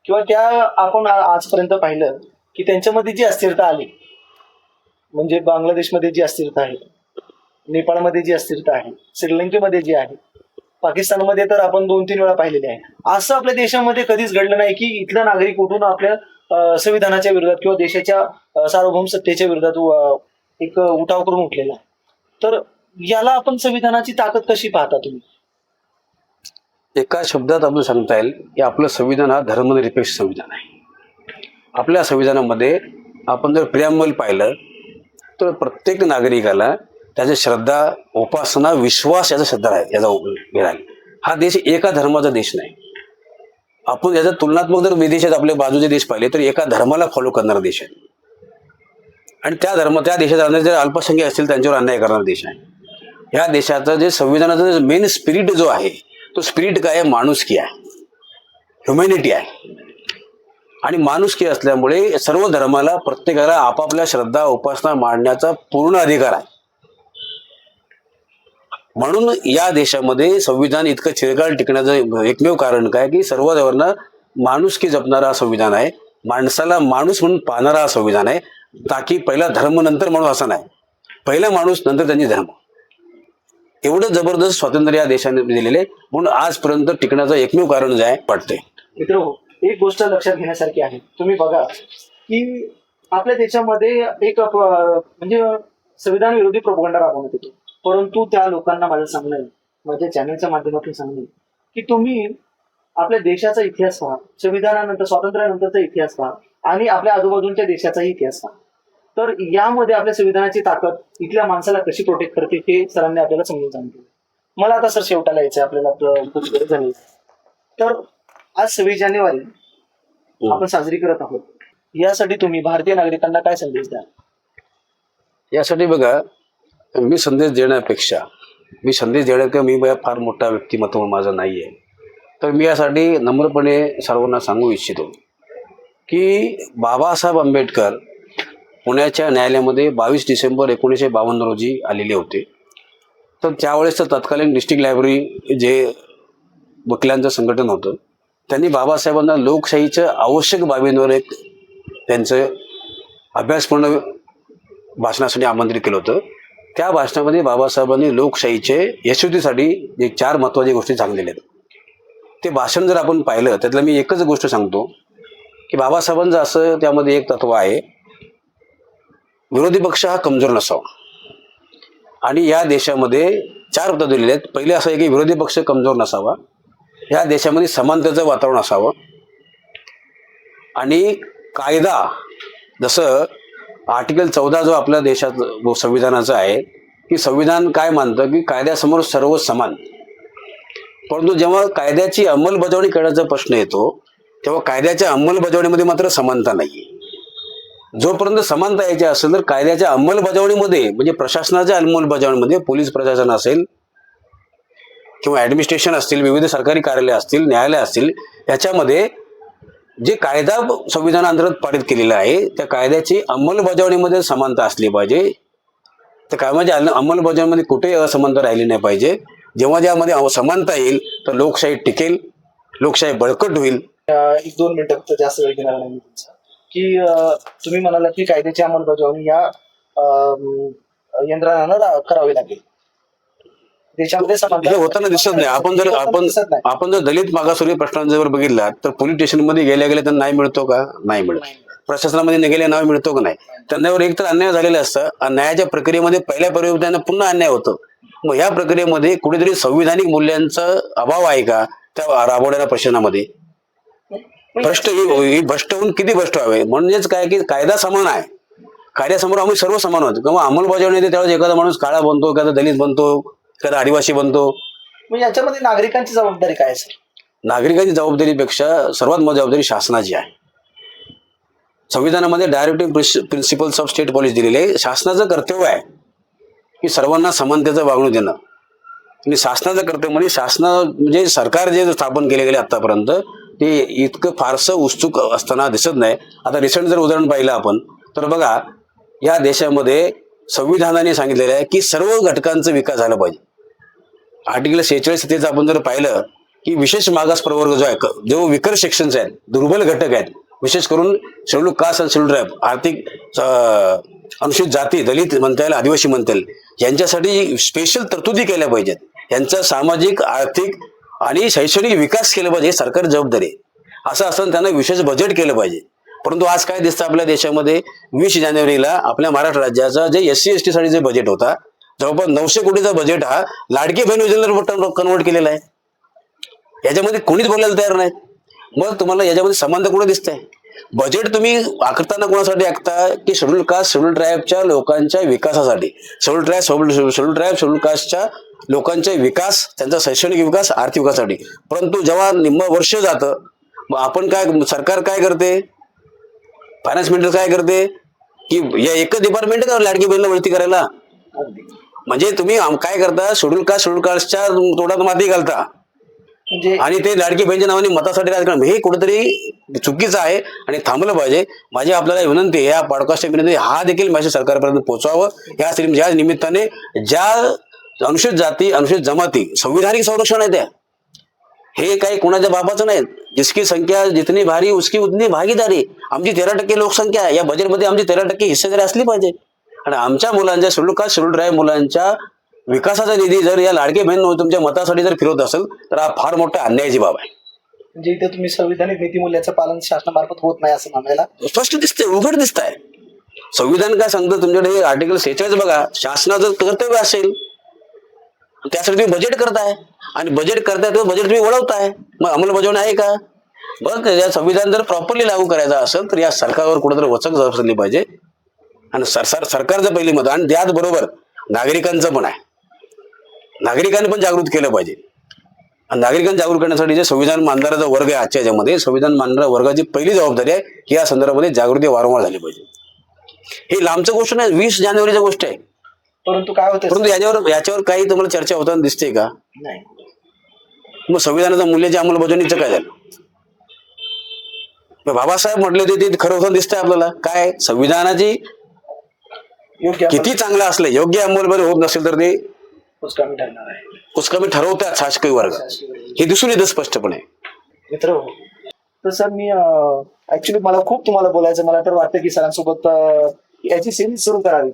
किंवा त्या आपण आजपर्यंत पाहिलं की त्यांच्यामध्ये जी अस्थिरता आली, म्हणजे बांगलादेशमध्ये जी अस्थिरता आहे, नेपाळमध्ये जी अस्थिरता आहे, श्रीलंकेमध्ये जी आहे, पाकिस्तानमध्ये तर आपण 2-3 वेळा पाहिलेले आहे. असं आपल्या देशामध्ये कधीच घडलं नाही की इथला नागरिक उठून आपल्या संविधानाच्या विरोधात किंवा देशाच्या सार्वभौम सत्तेच्या विरोधात एक उठाव करून उठलेला आहे. तर याला आपण संविधानाची ताकद कशी पाहता तुम्ही? एका शब्दात आपलं सांगता येईल की आपलं संविधान हा धर्मनिरपेक्ष संविधान आहे. आपल्या संविधानामध्ये आपण जर प्रिॲम्बल पाहिलं तर प्रत्येक नागरिकाला त्याची श्रद्धा, उपासना, विश्वास याचा श्रद्धा आहे, याचा मिळाला. हा देश एका धर्माचा देश नाही. आपण याचा तुलनात्मक जर विदेशात आपले बाजूचे देश पाहिले तर एका धर्माला फॉलो करणारा देश आहे, आणि त्या देशात जर अल्पसंख्याक असतील त्यांच्यावर अन्याय करणारा देश आहे. या देशाचं जे संविधानाचं मेन स्पिरिट जो आहे तो स्पिरिट काय आहे? माणुसकी आहे, ह्युमॅनिटी आहे. आणि माणुसकी असल्यामुळे सर्व धर्माला प्रत्येकाला आपापल्या श्रद्धा, उपासना मांडण्याचा पूर्ण अधिकार आहे. म्हणून या देशामध्ये संविधान इतकं चिरकाल टिकण्याचं एकमेव कारण काय की सर्व धर्मांना माणुसकी जपणारा हा संविधान आहे, माणसाला माणूस म्हणून पाहणारा हा संविधान आहे. ताकी पहिला धर्म नंतर माणूस असा नाही, पहिला माणूस नंतर त्यांची धर्म. एवढं जबरदस्त स्वातंत्र्य या देशाने दिलेले, म्हणून आजपर्यंत टिकण्याचं एकमेव कारण जे आहे वाटते. मित्र, एक गोष्ट लक्षात घेण्यासारखी आहे. तुम्ही बघा की आपल्या देशामध्ये एक म्हणजे संविधान विरोधी प्रोपगंडा राबवण्यात येतो, परंतु त्या लोकांना माझं सांगणं आहे, माझ्या चॅनलच्या माध्यमातून सांगणं आहे की तुम्ही आपल्या देशाचा इतिहास पहा, संविधानानंतर स्वातंत्र्यानंतरचा इतिहास पहा आणि आपल्या आजूबाजूच्या देशाचाही इतिहास पहा. तर यामध्ये आपल्या संविधानाची ताकद इथल्या माणसाला कशी प्रोटेक्ट करते हे सरांनी आपल्याला समजून सांगितलं. मला आता सर शेवटाला यायचं आपल्याला गरज झाली. तर आज 26 जानेवारी आपण साजरी करत आहोत, यासाठी तुम्ही भारतीय नागरिकांना काय संदेश द्याल? यासाठी बघा, मी संदेश देण्यापेक्षा मी फार मोठा व्यक्तिमत्व माझं नाही आहे. तर मी यासाठी नम्रपणे सर्वांना सांगू इच्छितो की बाबासाहेब आंबेडकर पुण्याच्या न्यायालयामध्ये 22 डिसेंबर 1952 रोजी आलेले होते. तर त्यावेळेसचं तत्कालीन डिस्ट्रिक्ट लायब्ररी जे वकिलांचं संघटन होतं, त्यांनी बाबासाहेबांना लोकशाहीच्या आवश्यक बाबींवर एक त्यांचं अभ्यासपूर्ण भाषणासाठी आमंत्रित केलं होतं. त्या भाषणामध्ये बाबासाहेबांनी लोकशाहीचे यशस्वीसाठी जे 4 महत्वाच्या गोष्टी सांगितलेल्या आहेत. ते भाषण जर आपण पाहिलं त्यातलं मी एकच गोष्ट सांगतो की बाबासाहेबांचं असं त्यामध्ये एक तत्व आहे, विरोधी पक्ष हा कमजोर नसावा. आणि या देशामध्ये 4 तत्व दिलेले आहेत. पहिले असं आहे की विरोधी पक्ष कमजोर नसावा, या देशामध्ये समानतेचं वातावरण असावं, आणि कायदा जसं आर्टिकल 14 जो आपल्या देशात संविधानाचा आहे की संविधान काय मानतं की कायद्यासमोर सर्व समान. परंतु जेव्हा कायद्याची अंमलबजावणी करण्याचा प्रश्न येतो तेव्हा कायद्याच्या अंमलबजावणीमध्ये मात्र समानता नाही. जोपर्यंत समानता यायची असेल तर कायद्याच्या अंमलबजावणीमध्ये म्हणजे प्रशासनाच्या अंमलबजावणीमध्ये पोलीस प्रशासन असेल किंवा ऍडमिनिस्ट्रेशन असतील, विविध सरकारी कार्यालय असतील, न्यायालय असतील, याच्यामध्ये जे कायदा संविधानाअंतर्गत पारित केलेला आहे त्या कायद्याची अंमलबजावणीमध्ये समानता असली पाहिजे. त्या कायद्याच्या अंमलबजावणीमध्ये कुठेही असमानता राहिली नाही पाहिजे. जेव्हा ज्यामध्ये समानता येईल तर लोकशाही टिकेल, लोकशाही बळकट होईल. 1-2 मिनिटं फक्त, जास्त वेळ घेणार नाही मी तुमचा. की तुम्ही म्हणाला की कायद्याची अंमलबजावणी या यंत्रणांना करावी लागेल. देशामध्ये हे होताना दिसत नाही. आपण जर दलित मागासवर्गीय प्रश्नांचा जर बघितला तर पोलीस स्टेशनमध्ये गेल्या त्यांना न्याय मिळतो का? नाही मिळत. प्रशासनामध्ये गेल्या न्याय मिळतो का? नाही. त्यांच्यावर एकतर अन्याय झालेला असतं, न्यायाच्या प्रक्रियेमध्ये पहिल्या त्यांना पुन्हा अन्याय होतो. मग या प्रक्रियेमध्ये कुठेतरी संविधानिक मूल्यांचा अभाव आहे का त्या राबवणाऱ्या प्रशासनामध्ये? भ्रष्ट होऊन किती भ्रष्ट व्हावे. म्हणजेच काय की कायदा समान आहे, कायद्यासमोर आम्ही सर्व समान होतो. किंवा अंमलबजावणी येते त्यावेळेस एखादा माणूस काळा बनतो, एखादा दलित बनतो, एखादा आदिवासी बनतो. म्हणजे याच्यामध्ये नागरिकांची जबाबदारी काय आहे? नागरिकांची जबाबदारीपेक्षा सर्वात मोठी जबाबदारी शासनाची आहे. संविधानामध्ये directive principles of state policy दिलेले आहे. शासनाचं कर्तव्य आहे की सर्वांना समानतेचं वागणूक देणं. आणि शासनाचं कर्तव्य म्हणजे म्हणजे सरकार जे स्थापन केले गेले आतापर्यंत ते इतकं फारसं उत्सुक असताना दिसत नाही. आता रिसेंट जर उदाहरण पाहिलं आपण तर बघा, या देशामध्ये संविधानाने सांगितलेलं आहे की सर्व घटकांचा विकास झाला पाहिजे. आर्टिकल 46 आपण जर पाहिलं की विशेष मागास प्रवर्ग जो आहे, जो विकर सेक्शन्स आहेत, दुर्बल घटक आहेत, विशेष करून शेड्यूल कास्ट आणि शेड्यूल ट्राईब, आर्थिक अनुसूचित जाती, दलित म्हणता येईल, आदिवासी म्हणता येईल, यांच्यासाठी स्पेशल तरतुदी केल्या पाहिजेत. यांचा सामाजिक, आर्थिक आणि शैक्षणिक विकास केला पाहिजे. हे सरकार जबाबदारी आहे. असं असताना त्यांना विशेष बजेट केलं पाहिजे. परंतु आज काय दिसतं आपल्या देशामध्ये, 20 जानेवारीला आपल्या महाराष्ट्र राज्याचा जे SC ST साठी जे बजेट होता जवळपास 900 कोटीचा बजेट हा लाडकी बहीण योजनेला कन्वर्ट केलेला आहे. याच्यामध्ये कोणीच बोलायला तयार नाही. मग तुम्हाला याच्यामध्ये समानता कुठे दिसते? बजेट तुम्ही आखताना कोणासाठी आखता की शेड्यूल कास्ट, शेड्यूल ट्राईबच्या लोकांच्या विकासासाठी, शेड्यूल कास्टच्या लोकांचा विकास, त्यांचा शैक्षणिक विकास, आर्थिक विकासासाठी. परंतु जेव्हा निम्म वर्ष जातं मग आपण सरकार काय करते, फायनान्स मिनिस्टर काय करते की या एकच डिपार्टमेंट का लाडकी बहिणीला वळती करायला? म्हणजे तुम्ही काय करता, शेड्यूल कास्टच्या तोडात माती घालता आणि ते लाडकी बहिणीच्या नावाने मतासाठी राजकारण. हे कुठेतरी चुकीचं आहे आणि थांबलं पाहिजे. माझी आपल्याला विनंती आहे, या पॉडकास्टच्या विनंती, हा देखील मेसेज सरकारपर्यंत पोहोचावं. या निमित्ताने ज्या अनुसूचित जाती, अनुसूचित जमाती संविधानिक संरक्षण आहे त्या, हे काही कोणाच्या बापाचं नाही. जिसकी संख्या जितनी भारी उसकी उतनी भागीदारी. आमची 13% लोकसंख्या आहे, या बजेटमध्ये आमची 13% हिस्सेदारी असली पाहिजे. आणि आमच्या मुलांच्या शेड्यूल कास्ट, शेड्यूल ट्राईब मुलांच्या विकासाचा निधी जर या लाडके बहीण तुमच्या मतासाठी जर फिरवत असेल तर हा फार मोठा अन्यायाची बाब आहे. म्हणजे इथे तुम्ही संविधानिक नीतिमूल्याचं पालन शासनामार्फत होत नाही असं म्हणायला स्पष्ट दिसतंय, उघड दिसत आहे. संविधान काय सांगतं तुमच्याकडे? आर्टिकल 46 बघा, शासनाचं कर्तव्य असेल त्यासाठी तुम्ही बजेट करताय आणि बजेट करताय तर बजेट तुम्ही वळवताय. मग अंमलबजावणी आहे का? बघ, या संविधान जर प्रॉपरली लागू करायचं असेल तर या सरकारवर कुठेतरी वचक असली पाहिजे. आणि सरकारचं पहिली मत, आणि त्याचबरोबर नागरिकांचं पण आहे. नागरिकांनी पण जागृत केलं पाहिजे. आणि नागरिकांना जागृत करण्यासाठी जे संविधान मानणारा वर्ग आहे आजच्या याच्यामध्ये, संविधान मानणाऱ्या वर्गाची पहिली जबाबदारी आहे की या संदर्भामध्ये जागृती वारंवार झाली पाहिजे. ही लांबचं गोष्ट नाही, 20 जानेवारीची गोष्ट आहे. परंतु काय होतं, परंतु याच्यावर काही तुम्हाला चर्चा होताना दिसते का? नाही. मग संविधानाच्या मूल्याच्या अंमलबजावणीचं काय झालं? बाबासाहेब म्हटले होते ते खरं होताना दिसतंय आपल्याला. काय संविधानाची योग्य किती चांगलं असलं, योग्य अंमलबजावणी होत नसेल तर ते कुचकामी ठरणार आहे. कुचकामी ठरवतात शासकीय वर्ग, हे दिसून येतं स्पष्टपणे. मित्र, तर सर मी ऍक्च्युली मला खूप तुम्हाला बोलायचं, मला तर वाटतं की सरांसोबत याची सिरीज सुरू करावी.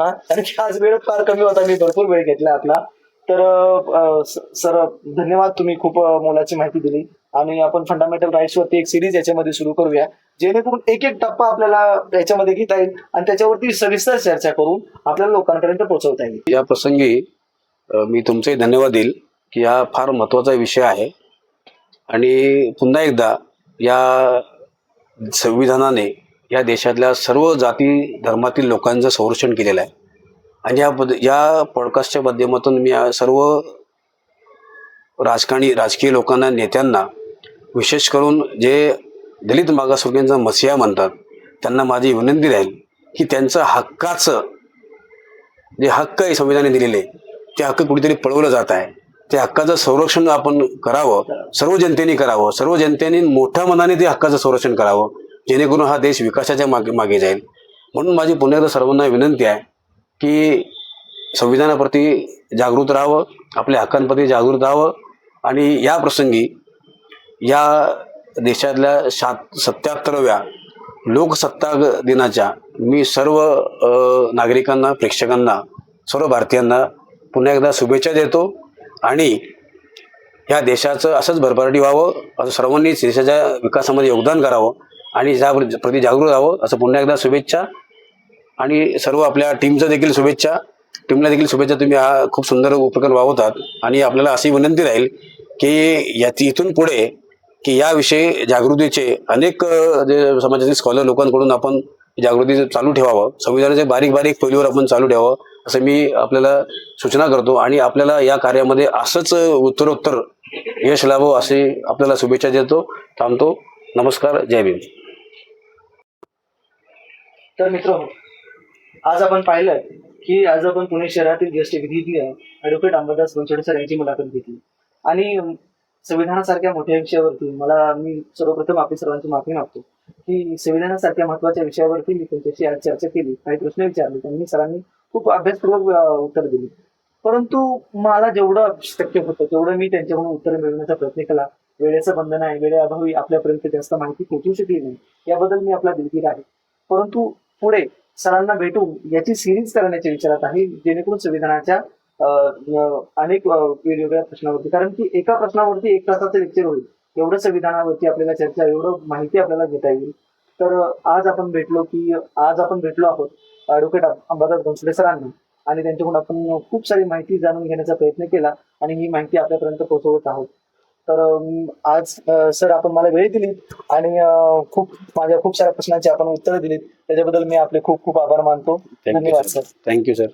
हा आणि आज वेळ फार कमी होता, मी भरपूर वेळ घेतला आपला. तर सर धन्यवाद, तुम्ही खूप मोलाची माहिती दिली. आणि आपण फंडामेंटल राईट्स वरती एक सिरीज याच्यामध्ये सुरू करूया, जेणेकरून एक एक टप्पा आपल्याला याच्यामध्ये घेता येईल आणि त्याच्यावरती सविस्तर चर्चा करून आपल्याला लोकांपर्यंत पोहोचवता येईल. या प्रसंगी मी तुमचे धन्यवाद देईल की हा फार महत्त्वाचा विषय आहे. आणि पुन्हा एकदा या संविधानाने या देशातल्या सर्व जाती धर्मातील लोकांचं संरक्षण केलेलं आहे. आणि या पॉडकास्टच्या माध्यमातून मी या सर्व राजकीय लोकांना, नेत्यांना, विशेष करून जे दलित मागासवर्गीयांचा मसिहा म्हणतात, त्यांना माझी विनंती राहील की त्यांचं हक्काचं जे हक्क आहे संविधानाने दिलेले, ते हक्क कुठेतरी पळवलं जात आहे. त्या हक्काचं संरक्षण आपण करावं, सर्व जनतेने करावं. सर्व जनतेने मोठ्या मनाने ते हक्काचं संरक्षण करावं, जेणेकरून हा देश विकासाच्या मागे जाईल. म्हणून माझी पुन्हा एकदा सर्वांना विनंती आहे की संविधानाप्रती जागृत राहावं, आपल्या हक्कांप्रती जागृत राहावं. आणि या प्रसंगी या देशातल्या 77व्या लोकसत्ताक दिनाच्या मी सर्व नागरिकांना, प्रेक्षकांना, सर्व भारतीयांना पुन्हा एकदा शुभेच्छा देतो. आणि या देशाचं असंच भरभराटी व्हावं, असं सर्वांनीच देशाच्या विकासामध्ये योगदान करावं आणि याप्रती जागृत राहावं, असं पुन्हा एकदा शुभेच्छा. आणि सर्व आपल्या टीमला देखील शुभेच्छा. तुम्ही हा खूप सुंदर उपक्रम राबवतात. आणि आपल्याला अशी विनंती राहील की इथून पुढे की याविषयी जागृतीचे अनेक जे समाजातील स्कॉलर लोकांकडून आपण जागृती चालू ठेवावं, संविधानाच्या बारीक बारीक पैलूवर आपण चालू ठेवावं, असं मी आपल्याला सूचना करतो. आणि आपल्याला या कार्यामध्ये असंच उत्तरोत्तर यश लाभो असे आपल्याला शुभेच्छा देतो. थांबतो. नमस्कार. जय भीम. तर मित्रांनो, आज आपण पाहिलं की आज आपण पुणे शहरातील ज्येष्ठ विधिज्ञ ॲडव्होकेट अंबादास बनसोडे सर यांची मुलाखत घेतली. आणि संविधानासारख्या मोठ्या विषयावरती मी सर्वप्रथम आपली सर्वांची माफी मागतो की संविधानासारख्या महत्वाच्या विषयावरती मी त्यांच्याशी आज चर्चा केली, काही प्रश्न विचारले, त्यांनी सरांनी खूप अभ्यासपूर्वक उत्तर दिली. परंतु मला जेवढं शक्य होतं तेवढं मी त्यांच्याकडून उत्तर मिळवण्याचा प्रयत्न केला. वेळेचं बंधन आहे, वेळेअभावी आपल्यापर्यंत जास्त माहिती पोहोचू शकली नाही, याबद्दल मी आपला दिलगीर आहे. परंतु पुढे सरांना भेटून याची सिरीज करण्याच्या विचारात आहे, जेणेकरून संविधानाच्या अनेक वेगवेगळ्या प्रश्नावरती, कारण की एका प्रश्नावरती 1 तासाचं लेक्चर होईल, एवढं संविधानावरती आपल्याला चर्चा, एवढं माहिती आपल्याला घेता येईल. तर आज आपण भेटलो आहोत ॲडव्होकेट अंबादास बनसोडे सरांना, आणि त्यांच्याकडून आपण खूप सारी माहिती जाणून घेण्याचा प्रयत्न केला आणि ही माहिती आपल्यापर्यंत पोहोचवत आहोत. तर आज सर आपण मला वेळ दिली आणि माझ्या खूप साऱ्या प्रश्नांची आपण उत्तरं दिलीत, त्याच्याबद्दल मी आपले खूप खूप आभार मानतो. धन्यवाद सर. Thank you sir.